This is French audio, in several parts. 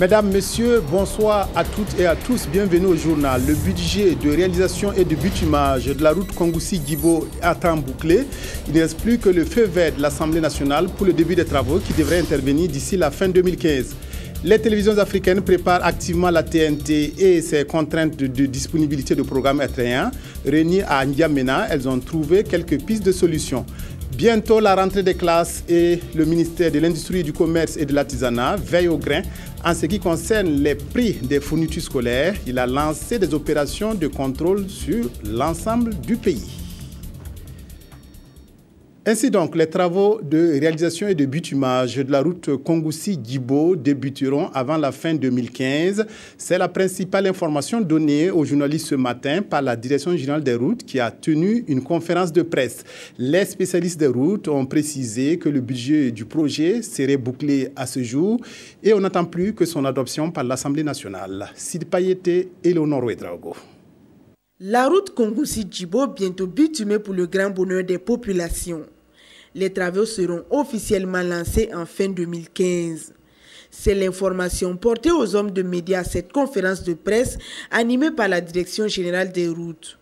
Mesdames, Messieurs, bonsoir à toutes et à tous. Bienvenue au journal. Le budget de réalisation et de bitumage de la route Kongoussi-Djibo attend bouclé. Il ne reste plus que le feu vert de l'Assemblée nationale pour le début des travaux qui devraient intervenir d'ici la fin 2015. Les télévisions africaines préparent activement la TNT et ses contraintes de disponibilité de programmes attrayants. Réunies à N'Djamena, elles ont trouvé quelques pistes de solutions. Bientôt la rentrée des classes et le ministère de l'Industrie, du Commerce et de l'Artisanat veille au grain. En ce qui concerne les prix des fournitures scolaires, il a lancé des opérations de contrôle sur l'ensemble du pays. Ainsi donc, les travaux de réalisation et de bitumage de la route Kongoussi-Djibo débuteront avant la fin 2015. C'est la principale information donnée aux journalistes ce matin par la Direction générale des routes qui a tenu une conférence de presse. Les spécialistes des routes ont précisé que le budget du projet serait bouclé à ce jour et on n'attend plus que son adoption par l'Assemblée nationale. Sidi Payete et Léonore Ouedraogo. La route Kongoussi-Djibo bientôt bitumée pour le grand bonheur des populations. Les travaux seront officiellement lancés en fin 2015. C'est l'information portée aux hommes de médias à cette conférence de presse animée par la Direction générale des routes.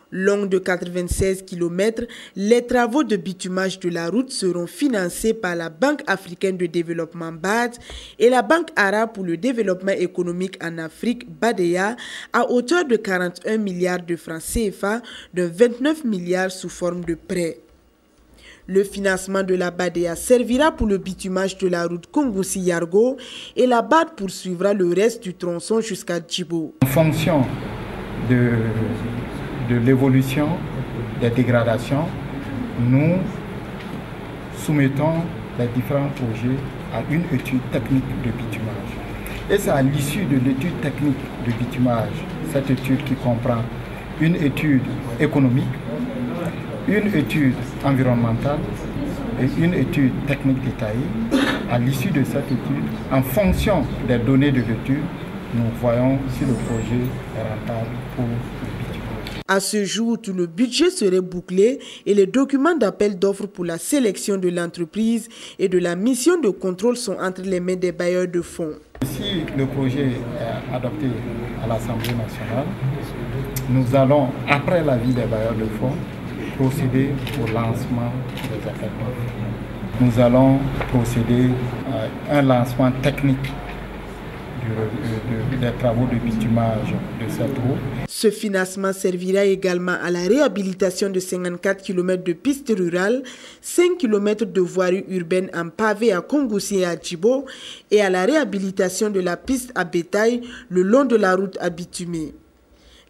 Longue de 96 km, les travaux de bitumage de la route seront financés par la Banque africaine de développement BAD et la Banque arabe pour le développement économique en Afrique BADEA à hauteur de 41 milliards de francs CFA, de 29 milliards sous forme de prêts. Le financement de la BADEA servira pour le bitumage de la route Kongoussi-Yargo et la BAD poursuivra le reste du tronçon jusqu'à Djibo. En fonction de l'évolution des dégradations, nous soumettons les différents projets à une étude technique de bitumage. Et c'est à l'issue de l'étude technique de bitumage, cette étude qui comprend une étude économique, une étude environnementale et une étude technique détaillée. À l'issue de cette étude, en fonction des données de l'étude, nous voyons si le projet est rentable pour le bitumage. À ce jour, tout le budget serait bouclé et les documents d'appel d'offres pour la sélection de l'entreprise et de la mission de contrôle sont entre les mains des bailleurs de fonds. Si le projet est adopté à l'Assemblée nationale, nous allons, après l'avis des bailleurs de fonds, procéder au lancement des appels d'offres. Nous allons procéder à un lancement technique des travaux de bitumage de cette route. Ce financement servira également à la réhabilitation de 54 km de pistes rurales, 5 km de voiries urbaines en pavé à Kongoussi et à Djibo et à la réhabilitation de la piste à bétail le long de la route à bitumer.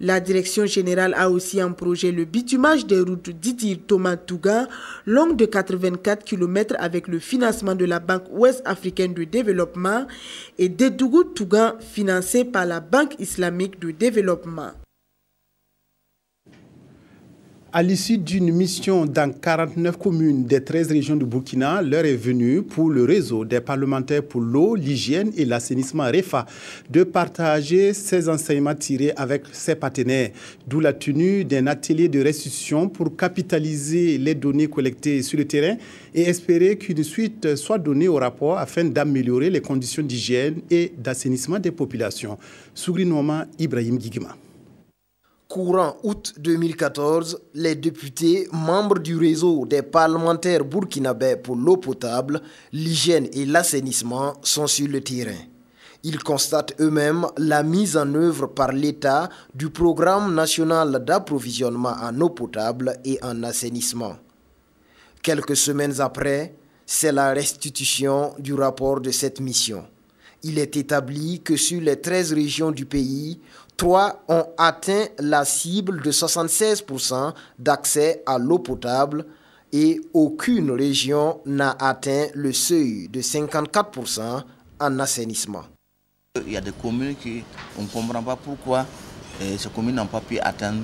La Direction générale a aussi en projet le bitumage des routes d'Itir-Thomas-Touga, longue de 84 km avec le financement de la Banque ouest africaine de développement et d'Edougou-Touga financé par la Banque islamique de développement. À l'issue d'une mission dans 49 communes des 13 régions du Burkina, l'heure est venue pour le réseau des parlementaires pour l'eau, l'hygiène et l'assainissement REFA de partager ses enseignements tirés avec ses partenaires. D'où la tenue d'un atelier de restitution pour capitaliser les données collectées sur le terrain et espérer qu'une suite soit donnée au rapport afin d'améliorer les conditions d'hygiène et d'assainissement des populations. Sougri Noma, Ibrahim Guigima. Courant août 2014, les députés, membres du réseau des parlementaires burkinabés pour l'eau potable, l'hygiène et l'assainissement sont sur le terrain. Ils constatent eux-mêmes la mise en œuvre par l'État du programme national d'approvisionnement en eau potable et en assainissement. Quelques semaines après, c'est la restitution du rapport de cette mission. Il est établi que sur les 13 régions du pays, 3 ont atteint la cible de 76% d'accès à l'eau potable et aucune région n'a atteint le seuil de 54% en assainissement. Il y a des communes qui on ne comprend pas pourquoi ces communes n'ont pas pu atteindre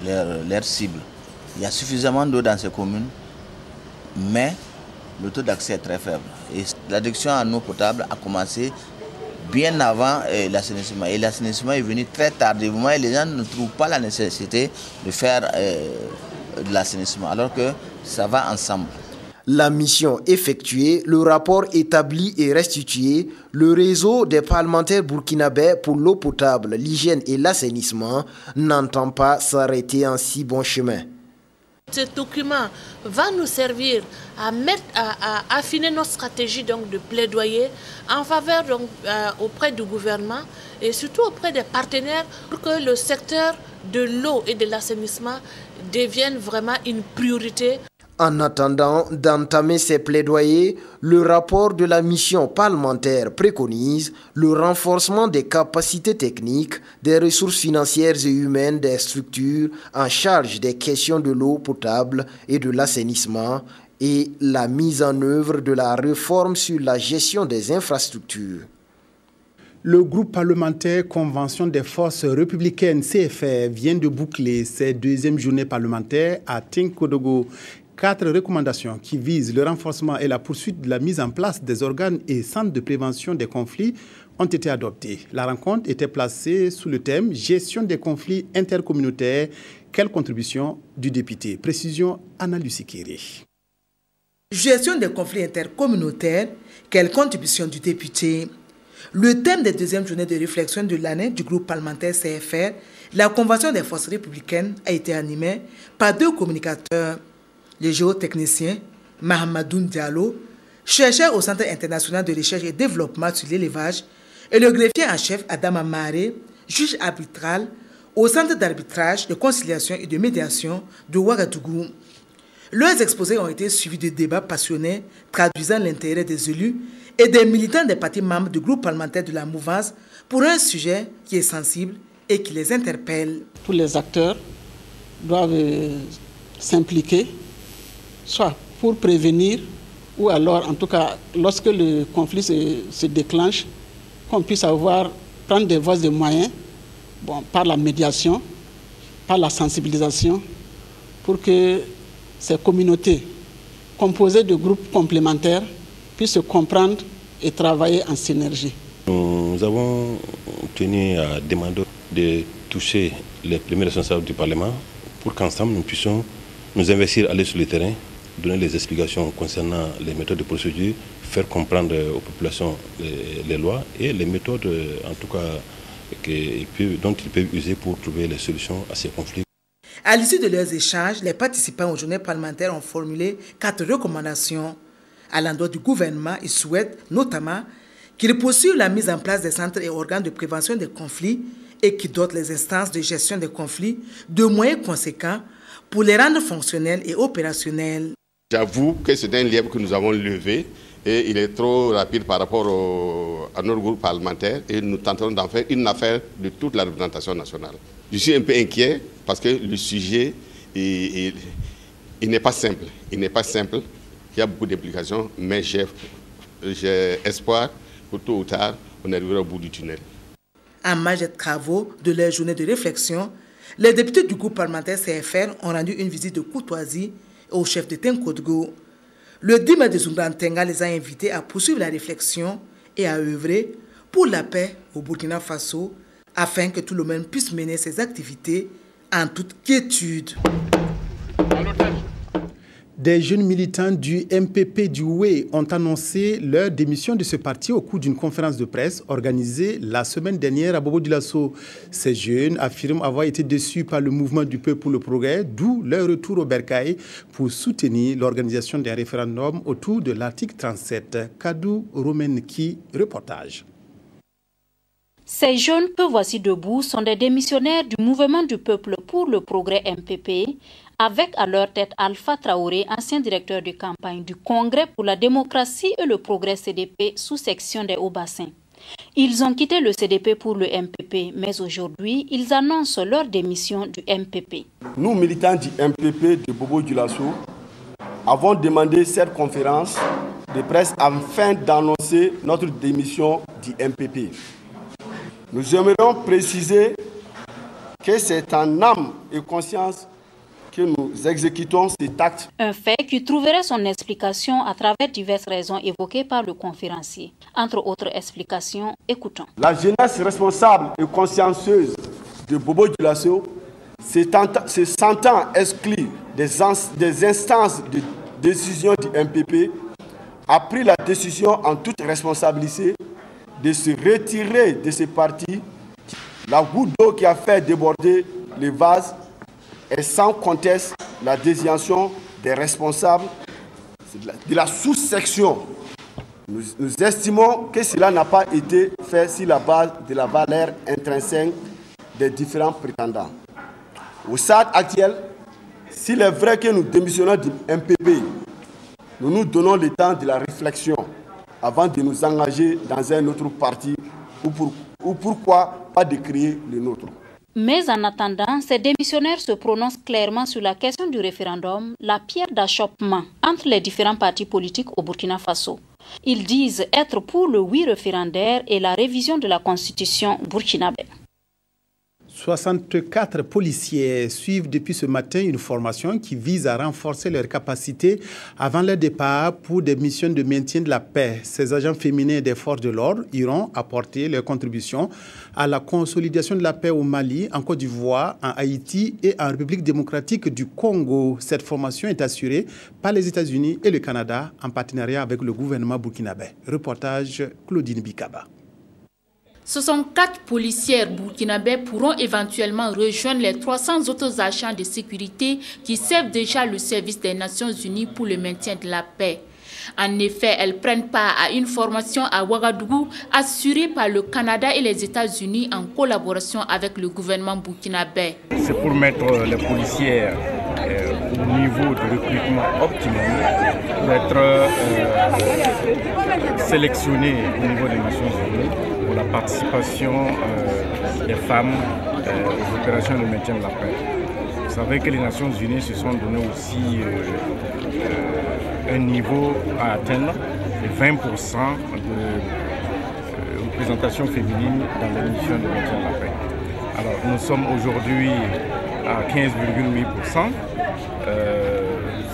leur cible. Il y a suffisamment d'eau dans ces communes, mais le taux d'accès est très faible. Et l'addiction en eau potable a commencé bien avant l'assainissement. Et l'assainissement est venu très tardivement et les gens ne trouvent pas la nécessité de faire de l'assainissement, alors que ça va ensemble. La mission effectuée, le rapport établi et restitué, le réseau des parlementaires burkinabés pour l'eau potable, l'hygiène et l'assainissement n'entend pas s'arrêter en si bon chemin. Ce document va nous servir à affiner notre stratégie donc, de plaidoyer en faveur auprès du gouvernement et surtout auprès des partenaires pour que le secteur de l'eau et de l'assainissement devienne vraiment une priorité. En attendant d'entamer ces plaidoyers, le rapport de la mission parlementaire préconise le renforcement des capacités techniques, des ressources financières et humaines des structures en charge des questions de l'eau potable et de l'assainissement et la mise en œuvre de la réforme sur la gestion des infrastructures. Le groupe parlementaire Convention des forces républicaines CFR vient de boucler ses deuxièmes journées parlementaires à Tinkodogo. 4 recommandations qui visent le renforcement et la poursuite de la mise en place des organes et centres de prévention des conflits ont été adoptées. La rencontre était placée sous le thème « Gestion des conflits intercommunautaires ». Quelle contribution du député? Précision Anna Lusikiri. Gestion des conflits intercommunautaires, quelle contribution du député? Le thème des deuxièmes journées de réflexion de l'année du groupe parlementaire CFR, la Convention des forces républicaines, a été animée par 2 communicateurs. Le géotechnicien Mahamadoun Diallo, chercheur au Centre international de recherche et développement sur l'élevage, et le greffier en chef Adama Mare, juge arbitral au Centre d'arbitrage, de conciliation et de médiation de Ouagadougou. Leurs exposés ont été suivis de débats passionnés traduisant l'intérêt des élus et des militants des partis membres du groupe parlementaire de la mouvance pour un sujet qui est sensible et qui les interpelle. Tous les acteurs doivent s'impliquer, soit pour prévenir, ou alors, en tout cas, lorsque le conflit se déclenche, qu'on puisse prendre des voies et moyens, par la médiation, par la sensibilisation, pour que ces communautés composées de groupes complémentaires puissent se comprendre et travailler en synergie. Nous avons tenu à demander de toucher les premiers responsables du Parlement pour qu'ensemble nous puissions nous investir, aller sur le terrain, donner les explications concernant les méthodes de procédure, faire comprendre aux populations les lois et les méthodes, en tout cas, dont ils peuvent user pour trouver les solutions à ces conflits. À l'issue de leurs échanges, les participants aux journées parlementaires ont formulé 4 recommandations. À l'endroit du gouvernement, ils souhaitent notamment qu'il poursuive la mise en place des centres et organes de prévention des conflits et qu'il dote les instances de gestion des conflits de moyens conséquents pour les rendre fonctionnels et opérationnels. J'avoue que c'est un lièvre que nous avons levé et il est trop rapide par rapport à notre groupe parlementaire et nous tenterons d'en faire une affaire de toute la représentation nationale. Je suis un peu inquiet parce que le sujet il n'est pas simple. Il n'est pas simple, il y a beaucoup d'implications, mais j'ai espoir que tôt ou tard, on arrivera au bout du tunnel. En marge des travaux de leur journée de réflexion, les députés du groupe parlementaire CFR ont rendu une visite de courtoisie au chef de Tinkodogo. Le 10 mai de Zumbantenga les a invités à poursuivre la réflexion et à œuvrer pour la paix au Burkina Faso afin que tout le monde puisse mener ses activités en toute quiétude. Des jeunes militants du MPP du Houé ont annoncé leur démission de ce parti au cours d'une conférence de presse organisée la semaine dernière à Bobo-Dioulasso. Ces jeunes affirment avoir été déçus par le mouvement du peuple pour le progrès, d'où leur retour au Bercail pour soutenir l'organisation d'un référendum autour de l'article 37. Kadou Romenki, reportage. Ces jeunes que voici debout sont des démissionnaires du mouvement du peuple pour le progrès MPP, avec à leur tête Alpha Traoré, ancien directeur de campagne du Congrès pour la démocratie et le progrès CDP sous-section des Hauts-Bassins. Ils ont quitté le CDP pour le MPP, mais aujourd'hui, ils annoncent leur démission du MPP. Nous, militants du MPP de Bobo-Dioulasso, avons demandé cette conférence de presse afin d'annoncer notre démission du MPP. Nous aimerions préciser que c'est en âme et conscience que nous exécutons cet acte. Un fait qui trouverait son explication à travers diverses raisons évoquées par le conférencier. Entre autres explications, écoutons. La jeunesse responsable et consciencieuse de Bobo-Dioulasso se sentant exclue des instances décision du MPP, a pris la décision en toute responsabilité de se retirer de ce parti. La goutte d'eau qui a fait déborder les vases est sans conteste la désignation des responsables de la sous-section. Nous estimons que cela n'a pas été fait sur la base de la valeur intrinsèque des différents prétendants. Au stade actuel, s'il est vrai que nous démissionnons du MPP, nous nous donnons le temps de la réflexion avant de nous engager dans un autre parti ou pourquoi pas de créer le nôtre. Mais en attendant, ces démissionnaires se prononcent clairement sur la question du référendum, la pierre d'achoppement entre les différents partis politiques au Burkina Faso. Ils disent être pour le oui référendaire et la révision de la constitution burkinabé. 64 policiers suivent depuis ce matin une formation qui vise à renforcer leurs capacités avant leur départ pour des missions de maintien de la paix. Ces agents féminins des forces de l'ordre iront apporter leur contribution à la consolidation de la paix au Mali, en Côte d'Ivoire, en Haïti et en République démocratique du Congo. Cette formation est assurée par les États-Unis et le Canada en partenariat avec le gouvernement burkinabé. Reportage Claudine Bikaba. 64 policières burkinabés pourront éventuellement rejoindre les 300 autres agents de sécurité qui servent déjà le service des Nations Unies pour le maintien de la paix. En effet, elles prennent part à une formation à Ouagadougou assurée par le Canada et les États-Unis en collaboration avec le gouvernement burkinabé. C'est pour mettre les policières au niveau de recrutement optimum pour être sélectionnés au niveau des Nations Unies pour la participation des femmes aux opérations de maintien de la paix. Vous savez que les Nations Unies se sont donné aussi un niveau à atteindre de 20% de représentation féminine dans les missions de maintien de la paix. Alors nous sommes aujourd'hui à 15,8%.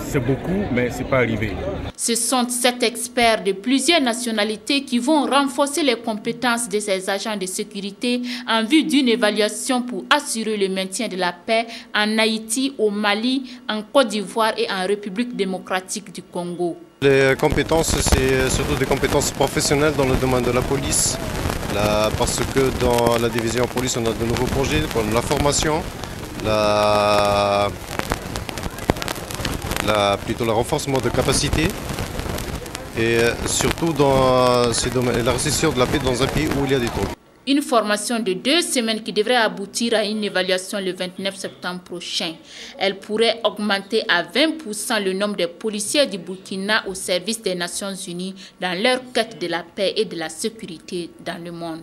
C'est beaucoup, mais ce n'est pas arrivé. Ce sont 7 experts de plusieurs nationalités qui vont renforcer les compétences de ces agents de sécurité en vue d'une évaluation pour assurer le maintien de la paix en Haïti, au Mali, en Côte d'Ivoire et en République démocratique du Congo. Les compétences, c'est surtout des compétences professionnelles dans le domaine de la police, parce que dans la division police, on a de nouveaux projets, comme la formation, plutôt le renforcement de capacités et surtout dans ces domaines, la restitution de la paix dans un pays où il y a des troubles. Une formation de 2 semaines qui devrait aboutir à une évaluation le 29 septembre prochain. Elle pourrait augmenter à 20% le nombre de policiers du Burkina au service des Nations Unies dans leur quête de la paix et de la sécurité dans le monde.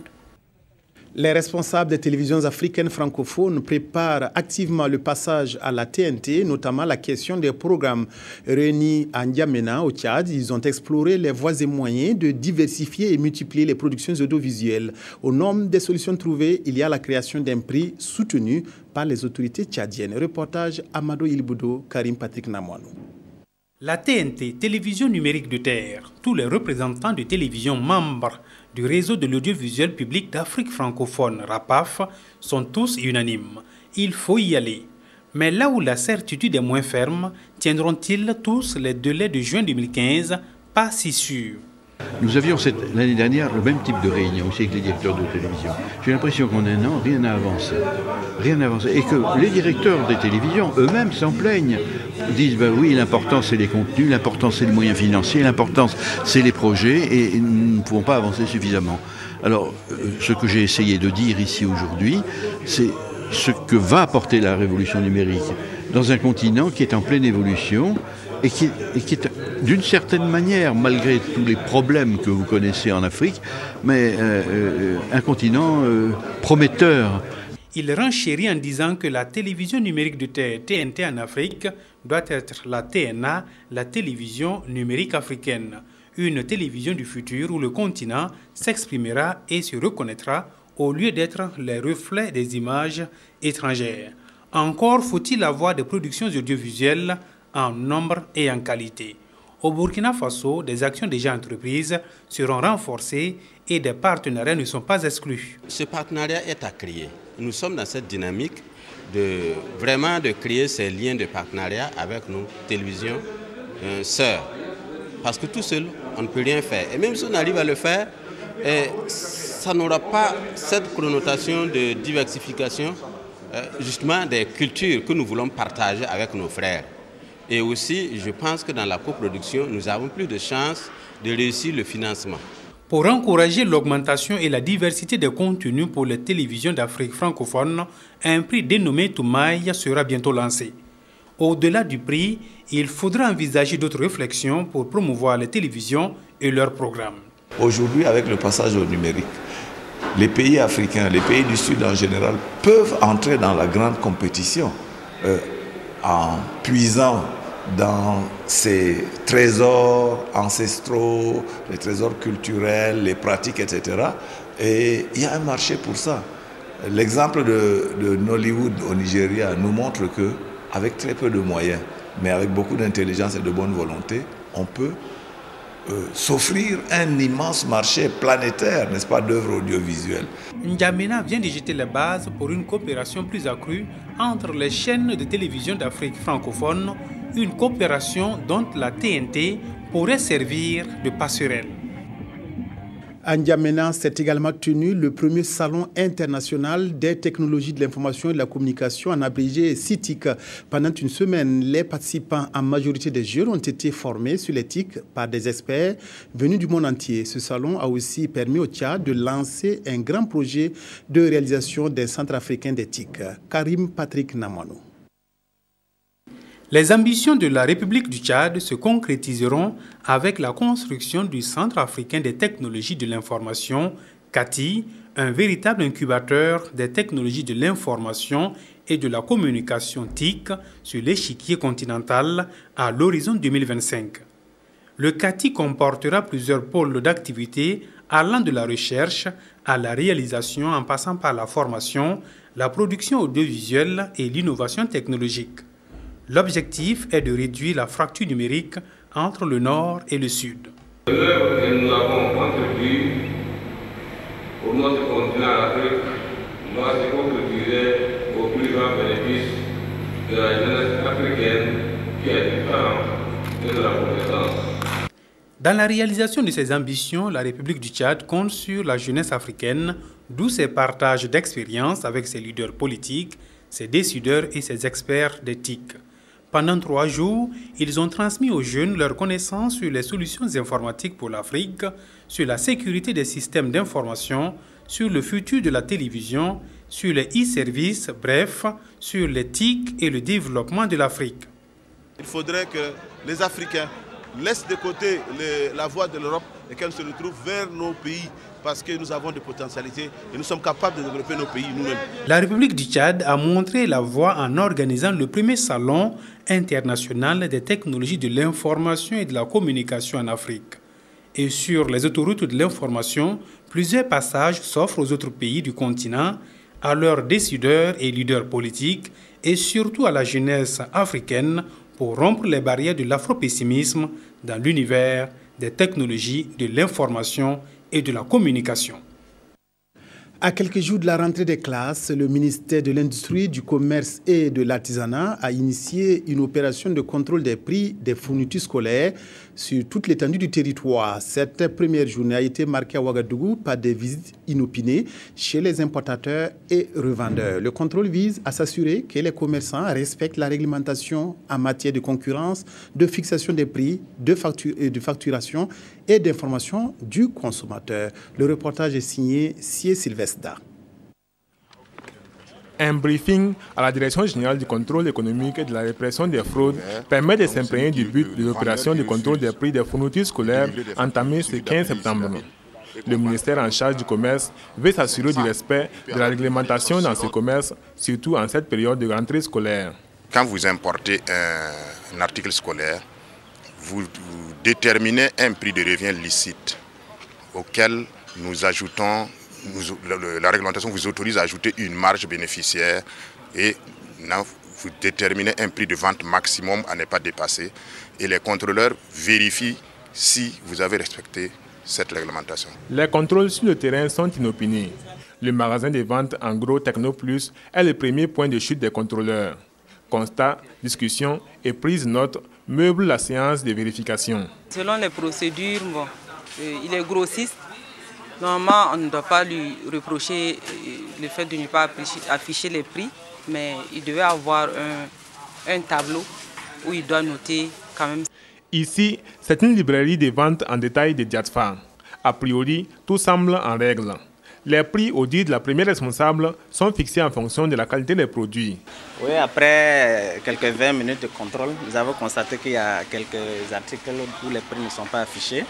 Les responsables des télévisions africaines francophones préparent activement le passage à la TNT, notamment la question des programmes réunis à N'Djamena, au Tchad. Ils ont exploré les voies et moyens de diversifier et multiplier les productions audiovisuelles. Au nombre des solutions trouvées, il y a la création d'un prix soutenu par les autorités tchadiennes. Reportage Amado Ilboudo, Karim Patrick Namouanou. La TNT, télévision numérique de terre, tous les représentants de télévision membres du réseau de l'audiovisuel public d'Afrique francophone, RAPAF, sont tous unanimes. Il faut y aller. Mais là où la certitude est moins ferme, tiendront-ils tous les délais de juin 2015? Pas si sûr. Nous avions l'année dernière le même type de réunion aussi avec les directeurs de télévision. J'ai l'impression qu'en un an, rien n'a avancé. Rien n'a avancé. Et que les directeurs des télévisions eux-mêmes s'en plaignent. Ils disent, ben oui, l'important c'est les contenus, l'important c'est les moyens financiers, l'important c'est les projets et nous ne pouvons pas avancer suffisamment. Alors, ce que j'ai essayé de dire ici aujourd'hui, c'est ce que va apporter la révolution numérique dans un continent qui est en pleine évolution et qui est d'une certaine manière, malgré tous les problèmes que vous connaissez en Afrique, mais un continent prometteur. Il renchérit en disant que la télévision numérique de terre TNT en Afrique doit être la TNA, la télévision numérique africaine. Une télévision du futur où le continent s'exprimera et se reconnaîtra au lieu d'être les reflets des images étrangères. Encore faut-il avoir des productions audiovisuelles en nombre et en qualité. Au Burkina Faso, des actions déjà entreprises seront renforcées et des partenariats ne sont pas exclus. Ce partenariat est à créer. Nous sommes dans cette dynamique de créer ces liens de partenariat avec nos télévisions sœurs. Parce que tout seul, on ne peut rien faire. Et même si on arrive à le faire, ça n'aura pas cette connotation de diversification justement des cultures que nous voulons partager avec nos frères. Et aussi, je pense que dans la coproduction, nous avons plus de chances de réussir le financement. Pour encourager l'augmentation et la diversité des contenus pour les télévisions d'Afrique francophone, un prix dénommé Toumaï sera bientôt lancé. Au-delà du prix, il faudra envisager d'autres réflexions pour promouvoir les télévisions et leurs programmes. Aujourd'hui, avec le passage au numérique, les pays africains, les pays du Sud en général, peuvent entrer dans la grande compétition en puisant dans ces trésors ancestraux, les trésors culturels, les pratiques, etc. Et il y a un marché pour ça. L'exemple de Nollywood au Nigeria nous montre que, avec très peu de moyens, mais avec beaucoup d'intelligence et de bonne volonté, on peut s'offrir un immense marché planétaire, n'est-ce pas, d'œuvres audiovisuelles. N'Djamena vient de jeter les bases pour une coopération plus accrue entre les chaînes de télévision d'Afrique francophone, une coopération dont la TNT pourrait servir de passerelle. À N'Djamena s'est également tenu le premier salon international des technologies de l'information et de la communication, en abrégé CITIC. Pendant une semaine, les participants, en majorité des jeunes, ont été formés sur l'éthique par des experts venus du monde entier. Ce salon a aussi permis au Tchad de lancer un grand projet de réalisation d'un centre africain d'éthique. Karim Patrick Namano. Les ambitions de la République du Tchad se concrétiseront avec la construction du Centre africain des technologies de l'information, CATI, un véritable incubateur des technologies de l'information et de la communication TIC sur l'échiquier continental à l'horizon 2025. Le CATI comportera plusieurs pôles d'activité allant de la recherche à la réalisation en passant par la formation, la production audiovisuelle et l'innovation technologique. L'objectif est de réduire la fracture numérique entre le Nord et le Sud. L'œuvre que nous avons contribué au notre continent Afrique doit se concrétiser au plus grand bénéfice de la jeunesse africaine qui est différente de la compétence. Dans la réalisation de ses ambitions, la République du Tchad compte sur la jeunesse africaine, d'où ses partages d'expériences avec ses leaders politiques, ses décideurs et ses experts d'éthique. Pendant 3 jours, ils ont transmis aux jeunes leurs connaissances sur les solutions informatiques pour l'Afrique, sur la sécurité des systèmes d'information, sur le futur de la télévision, sur les e-services, bref, sur l'éthique et le développement de l'Afrique. Il faudrait que les Africains laissent de côté la voie de l'Europe et qu'elles se retrouvent vers nos pays parce que nous avons des potentialités et nous sommes capables de développer nos pays nous-mêmes. La République du Tchad a montré la voie en organisant le premier salon international des technologies de l'information et de la communication en Afrique. Et sur les autoroutes de l'information, plusieurs passages s'offrent aux autres pays du continent, à leurs décideurs et leaders politiques et surtout à la jeunesse africaine pour rompre les barrières de l'afropessimisme dans l'univers des technologies de l'information et de la communication. À quelques jours de la rentrée des classes, le ministère de l'Industrie, du Commerce et de l'Artisanat a initié une opération de contrôle des prix des fournitures scolaires sur toute l'étendue du territoire. Cette première journée a été marquée à Ouagadougou par des visites inopinées chez les importateurs et revendeurs. Le contrôle vise à s'assurer que les commerçants respectent la réglementation en matière de concurrence, de fixation des prix, de facturation et d'information du consommateur. Le reportage est signé Sié Sylvestre. Un briefing à la Direction générale du contrôle économique et de la répression des fraudes permet de s'imprégner du but de l'opération de contrôle des prix des fournitures scolaires entamée ce 15 septembre. Le ministère en charge du commerce veut s'assurer du respect de la réglementation dans ce commerce, surtout en cette période de rentrée scolaire. Quand vous importez un article scolaire, vous déterminez un prix de revient licite auquel nous ajoutons, la réglementation vous autorise à ajouter une marge bénéficiaire et vous déterminez un prix de vente maximum à ne pas dépasser et les contrôleurs vérifient si vous avez respecté cette réglementation. Les contrôles sur le terrain sont inopinés. Le magasin de vente en gros Technoplus est le premier point de chute des contrôleurs. Constat, discussion et prise de note meuble la séance de vérification. Selon les procédures, bon, il est grossiste. Normalement, on ne doit pas lui reprocher le fait de ne pas afficher les prix, mais il devait avoir un tableau où il doit noter quand même. Ici, c'est une librairie de vente en détail de Diatfa. A priori, tout semble en règle. Les prix, au dit de la première responsable, sont fixés en fonction de la qualité des produits. Oui, après quelques 20 minutes de contrôle, nous avons constaté qu'il y a quelques articles où les prix ne sont pas affichés.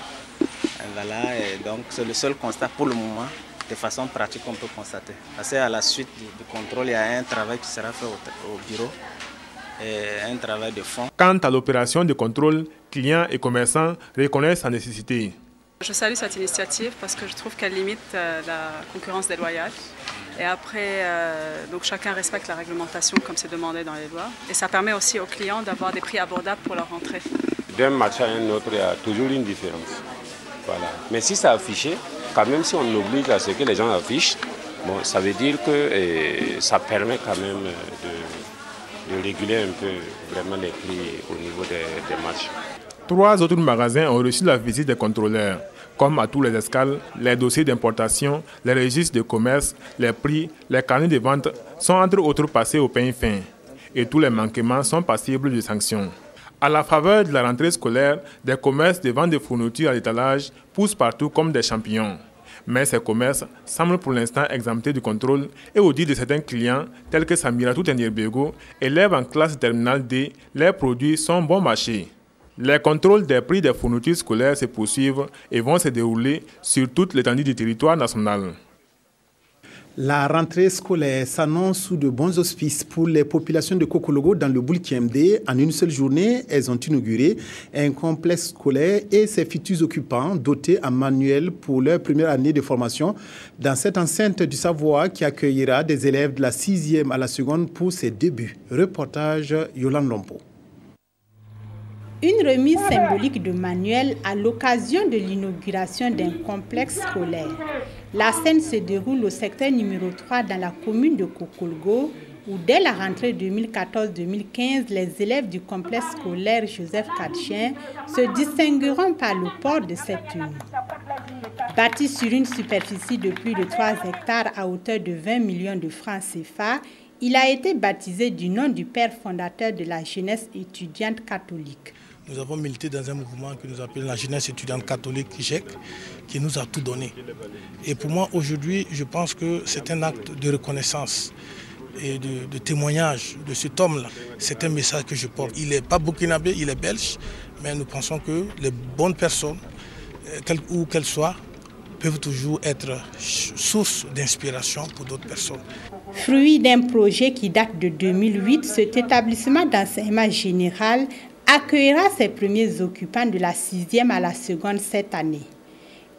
Voilà, et donc c'est le seul constat pour le moment, de façon pratique, qu'on peut constater. Parce qu'à la suite du contrôle, il y a un travail qui sera fait au bureau, et un travail de fond. Quant à l'opération de contrôle, clients et commerçants reconnaissent sa nécessité. Je salue cette initiative parce que je trouve qu'elle limite la concurrence déloyale. Et après, donc chacun respecte la réglementation comme c'est demandé dans les lois. Et ça permet aussi aux clients d'avoir des prix abordables pour leur entrée. D'un marché à un autre, il y a toujours une différence. Voilà. Mais si c'est affiché, quand même si on oblige à ce que les gens affichent, bon, ça veut dire que ça permet quand même de réguler un peu vraiment les prix au niveau des marchés. 3 autres magasins ont reçu la visite des contrôleurs. Comme à tous les escales, les dossiers d'importation, les registres de commerce, les prix, les carnets de vente sont entre autres passés au peigne fin. Et tous les manquements sont passibles de sanctions. À la faveur de la rentrée scolaire, des commerces de vente de fournitures à l'étalage poussent partout comme des champignons. Mais ces commerces semblent pour l'instant exemptés du contrôle et au dit de certains clients, tels que Samiratou Tenyerbego, élèves en classe terminale D, les produits sont bon marché. Les contrôles des prix des fournitures scolaires se poursuivent et vont se dérouler sur toute l'étendue du territoire national. La rentrée scolaire s'annonce sous de bons auspices pour les populations de Kokologo dans le Boulkiemde. En une seule journée, elles ont inauguré un complexe scolaire et ses futurs occupants dotés en manuel pour leur première année de formation dans cette enceinte du Savoie qui accueillera des élèves de la 6e à la seconde pour ses débuts. Reportage Yolande Lompo. Une remise symbolique de manuels à l'occasion de l'inauguration d'un complexe scolaire. La scène se déroule au secteur numéro 3 dans la commune de Kokolgo, où dès la rentrée 2014-2015, les élèves du complexe scolaire Joseph Katchien se distingueront par le port de cette tenue. Bâti sur une superficie de plus de 3 hectares à hauteur de 20 millions de francs CFA, il a été baptisé du nom du père fondateur de la jeunesse étudiante catholique. Nous avons milité dans un mouvement que nous appelons la jeunesse étudiante catholique GEC, qui nous a tout donné. Et pour moi, aujourd'hui, je pense que c'est un acte de reconnaissance et de témoignage de cet homme-là. C'est un message que je porte. Il n'est pas burkinabé, il est belge, mais nous pensons que les bonnes personnes, où qu'elles soient, peuvent toujours être source d'inspiration pour d'autres personnes. Fruit d'un projet qui date de 2008, cet établissement d'enseignement général accueillera ses premiers occupants de la 6e à la seconde cette année.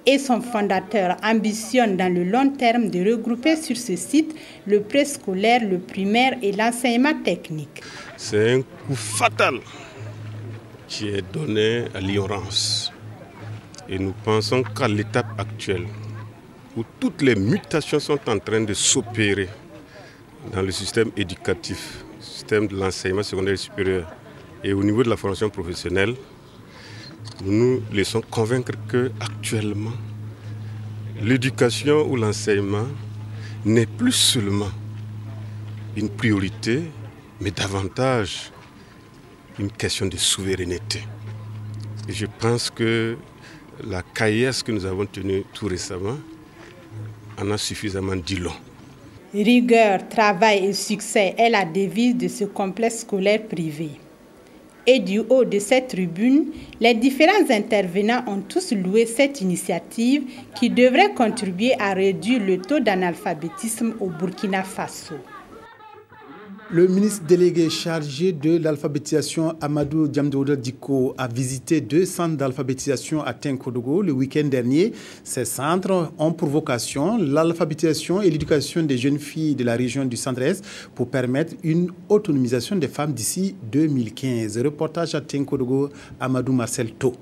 Et son fondateur ambitionne dans le long terme de regrouper sur ce site le préscolaire, le primaire et l'enseignement technique. C'est un coup fatal qui est donné à l'ignorance. Et nous pensons qu'à l'étape actuelle, où toutes les mutations sont en train de s'opérer dans le système éducatif, le système de l'enseignement secondaire et supérieur, et au niveau de la formation professionnelle, nous nous laissons convaincre qu'actuellement, l'éducation ou l'enseignement n'est plus seulement une priorité, mais davantage une question de souveraineté. Et je pense que la CAIES que nous avons tenue tout récemment en a suffisamment dit long. Rigueur, travail et succès est la devise de ce complexe scolaire privé. Et du haut de cette tribune, les différents intervenants ont tous loué cette initiative qui devrait contribuer à réduire le taux d'analphabétisme au Burkina Faso. Le ministre délégué chargé de l'alphabétisation, Amadou Diamdouda Diko, a visité 2 centres d'alphabétisation à Tenkodogo le week-end dernier. Ces centres ont pour vocation l'alphabétisation et l'éducation des jeunes filles de la région du Centre-Est pour permettre une autonomisation des femmes d'ici 2015. Reportage à Tenkodogo, Amadou Marcel To.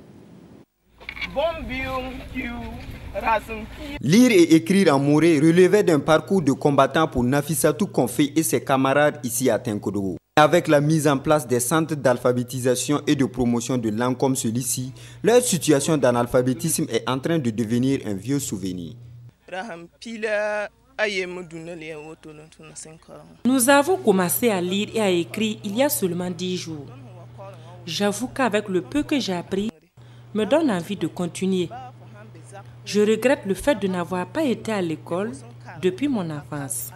Lire et écrire en moré relevait d'un parcours de combattant pour Nafissatou Konfé et ses camarades ici à Tenkodogo. Avec la mise en place des centres d'alphabétisation et de promotion de langues comme celui-ci, leur situation d'analphabétisme est en train de devenir un vieux souvenir. Nous avons commencé à lire et à écrire il y a seulement 10 jours. J'avoue qu'avec le peu que j'ai appris, me donne envie de continuer. Je regrette le fait de n'avoir pas été à l'école depuis mon enfance.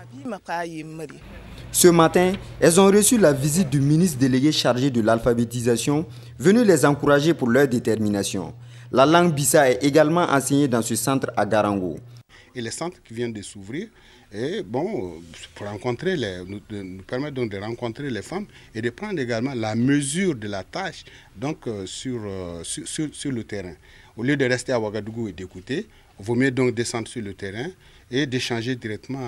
Ce matin, elles ont reçu la visite du ministre délégué chargé de l'alphabétisation, venu les encourager pour leur détermination. La langue Bissa est également enseignée dans ce centre à Garango. Et les centres qui viennent de s'ouvrir, pour nous permettre donc de rencontrer les femmes et de prendre également la mesure de la tâche donc, sur le terrain. Au lieu de rester à Ouagadougou et d'écouter, il vaut mieux donc descendre sur le terrain et d'échanger directement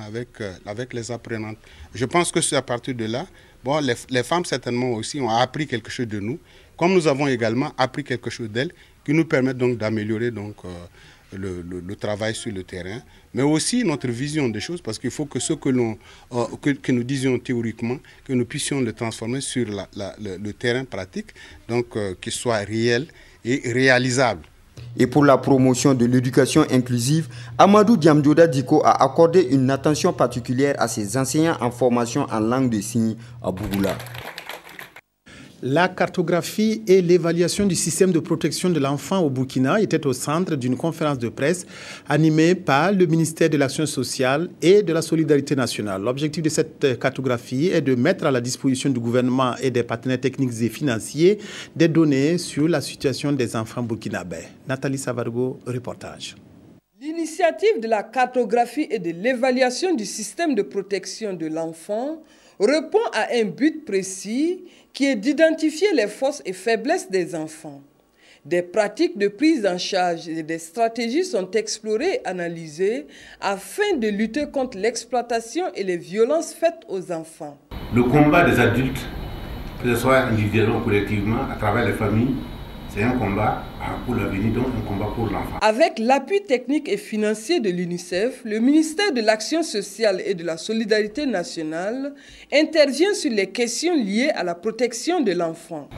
avec les apprenantes. Je pense que c'est à partir de là, les femmes certainement aussi ont appris quelque chose de nous, comme nous avons également appris quelque chose d'elles, qui nous permettent donc d'améliorer le travail sur le terrain, mais aussi notre vision des choses, parce qu'il faut que ce que nous disions théoriquement, que nous puissions le transformer sur le terrain pratique, donc qu'il soit réel et réalisable. Et pour la promotion de l'éducation inclusive, Amadou Diamdioda Diko a accordé une attention particulière à ses enseignants en formation en langue de signes à Bougoula. La cartographie et l'évaluation du système de protection de l'enfant au Burkina étaient au centre d'une conférence de presse animée par le ministère de l'Action sociale et de la Solidarité nationale. L'objectif de cette cartographie est de mettre à la disposition du gouvernement et des partenaires techniques et financiers des données sur la situation des enfants burkinabés. Nathalie Savargo, reportage. L'initiative de la cartographie et de l'évaluation du système de protection de l'enfant répond à un but précis qui est d'identifier les forces et faiblesses des enfants. Des pratiques de prise en charge et des stratégies sont explorées et analysées afin de lutter contre l'exploitation et les violences faites aux enfants. Le combat des adultes, que ce soit individuellement ou collectivement, à travers les familles, c'est un combat pour l'avenir, donc un combat pour l'enfant. Avec l'appui technique et financier de l'UNICEF, le ministère de l'Action sociale et de la Solidarité nationale intervient sur les questions liées à la protection de l'enfant.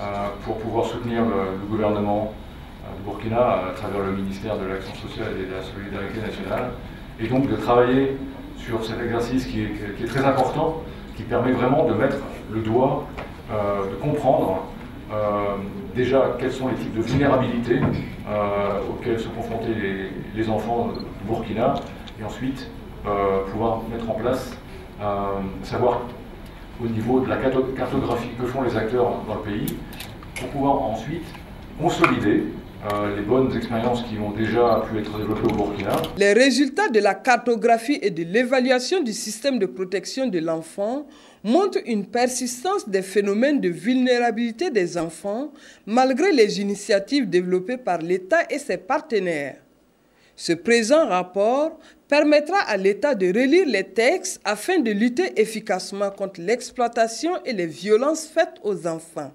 Pour pouvoir soutenir le gouvernement du Burkina à travers le ministère de l'Action sociale et de la Solidarité nationale, et donc de travailler sur cet exercice qui est très important, qui permet vraiment de mettre le doigt, de comprendre déjà quels sont les types de vulnérabilités auxquelles sont confrontés les enfants du Burkina, et ensuite pouvoir mettre en place, savoir au niveau de la cartographie que font les acteurs dans le pays, pour pouvoir ensuite consolider les bonnes expériences qui ont déjà pu être développées au Burkina. Les résultats de la cartographie et de l'évaluation du système de protection de l'enfant montrent une persistance des phénomènes de vulnérabilité des enfants malgré les initiatives développées par l'État et ses partenaires. Ce présent rapport permettra à l'État de relire les textes afin de lutter efficacement contre l'exploitation et les violences faites aux enfants.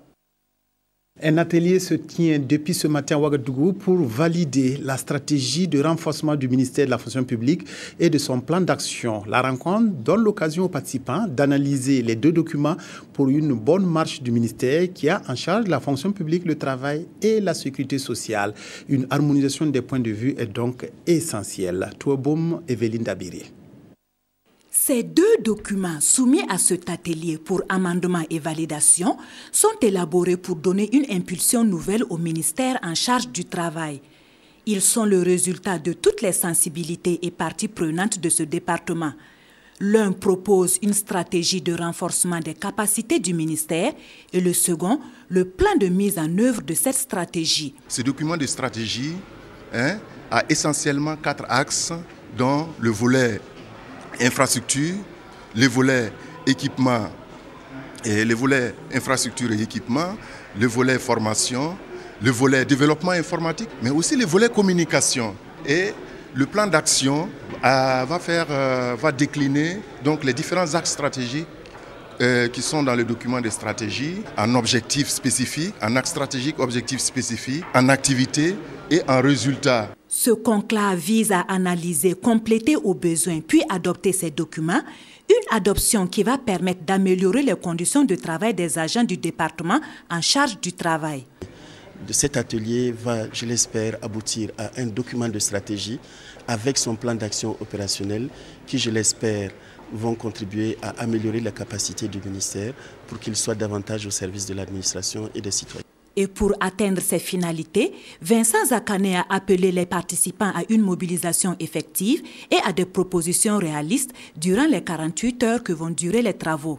Un atelier se tient depuis ce matin à Ouagadougou pour valider la stratégie de renforcement du ministère de la fonction publique et de son plan d'action. La rencontre donne l'occasion aux participants d'analyser les deux documents pour une bonne marche du ministère qui a en charge la fonction publique, le travail et la sécurité sociale. Une harmonisation des points de vue est donc essentielle. Touaboum, Evelyne Dabiri. Ces deux documents soumis à cet atelier pour amendement et validation sont élaborés pour donner une impulsion nouvelle au ministère en charge du travail. Ils sont le résultat de toutes les sensibilités et parties prenantes de ce département. L'un propose une stratégie de renforcement des capacités du ministère et le second, le plan de mise en œuvre de cette stratégie. Ce document de stratégie a essentiellement 4 axes, dont le volet infrastructure, le volet équipement, et le volet infrastructure et équipement, le volet formation, le volet développement informatique, mais aussi le volet communication. Et le plan d'action va décliner donc les différents axes stratégiques qui sont dans le document de stratégie en objectifs spécifiques, en axe stratégique, objectifs spécifiques, en activité et en résultats. Ce conclave vise à analyser, compléter aux besoins, puis adopter ces documents, une adoption qui va permettre d'améliorer les conditions de travail des agents du département en charge du travail. Cet atelier va, je l'espère, aboutir à un document de stratégie avec son plan d'action opérationnel qui, je l'espère, vont contribuer à améliorer la capacité du ministère pour qu'il soit davantage au service de l'administration et des citoyens. Et pour atteindre ces finalités, Vincent Zakane a appelé les participants à une mobilisation effective et à des propositions réalistes durant les 48 heures que vont durer les travaux.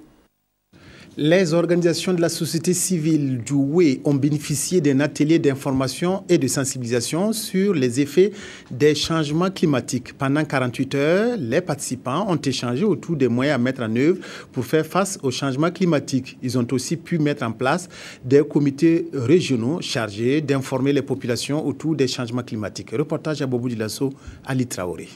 Les organisations de la société civile du Wé ont bénéficié d'un atelier d'information et de sensibilisation sur les effets des changements climatiques. Pendant 48 heures, les participants ont échangé autour des moyens à mettre en œuvre pour faire face aux changements climatiques. Ils ont aussi pu mettre en place des comités régionaux chargés d'informer les populations autour des changements climatiques. Reportage à Bobo Dilasso, Ali Traoré.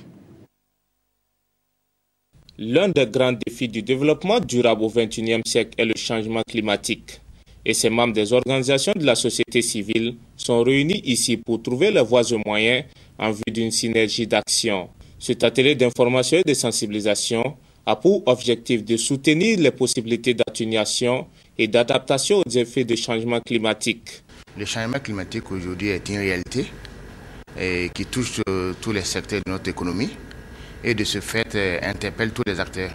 L'un des grands défis du développement durable au XXIe siècle est le changement climatique. Et ces membres des organisations de la société civile sont réunis ici pour trouver les voies et moyens en vue d'une synergie d'action. Cet atelier d'information et de sensibilisation a pour objectif de soutenir les possibilités d'atténuation et d'adaptation aux effets du changement climatique. Le changement climatique aujourd'hui est une réalité qui touche tous les secteurs de notre économie. Et de ce fait interpelle tous les acteurs,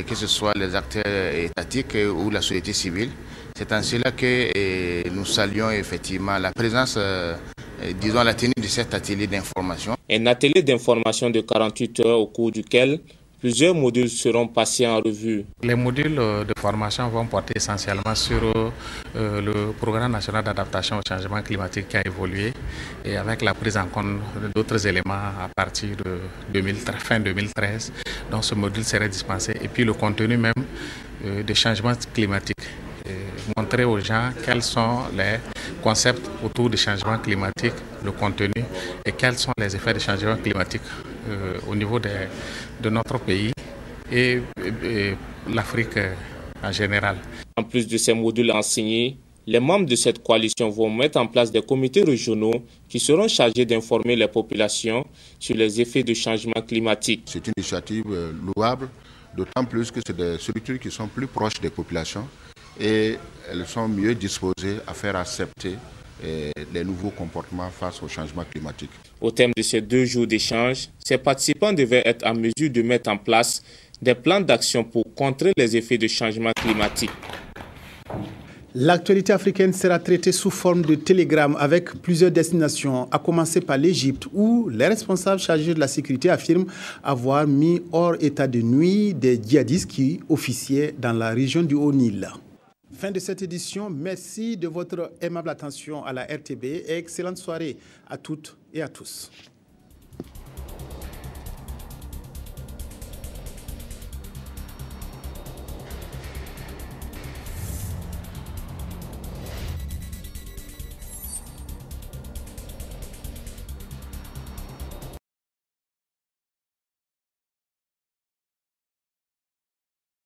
que ce soit les acteurs étatiques ou la société civile. C'est en cela que nous saluons effectivement la présence, disons la tenue de cet atelier d'information. Un atelier d'information de 48 heures au cours duquel plusieurs modules seront passés en revue. Les modules de formation vont porter essentiellement sur le programme national d'adaptation au changement climatique qui a évolué et avec la prise en compte d'autres éléments à partir de fin 2013. Donc ce module serait dispensé et puis le contenu même des changements climatiques. Montrer aux gens quels sont les concepts autour du changement climatique, le contenu et quels sont les effets du changement climatique au niveau de notre pays et l'Afrique en général. En plus de ces modules enseignés, les membres de cette coalition vont mettre en place des comités régionaux qui seront chargés d'informer les populations sur les effets du changement climatique. C'est une initiative louable, d'autant plus que c'est des structures qui sont plus proches des populations et elles sont mieux disposées à faire accepter les nouveaux comportements face au changement climatique. Au terme de ces 2 jours d'échange, ces participants devaient être en mesure de mettre en place des plans d'action pour contrer les effets du changement climatique. L'actualité africaine sera traitée sous forme de télégramme avec plusieurs destinations, à commencer par l'Égypte, où les responsables chargés de la sécurité affirment avoir mis hors état de nuit des djihadistes qui officiaient dans la région du Haut-Nil. Fin de cette édition, merci de votre aimable attention à la RTB et excellente soirée à toutes et à tous.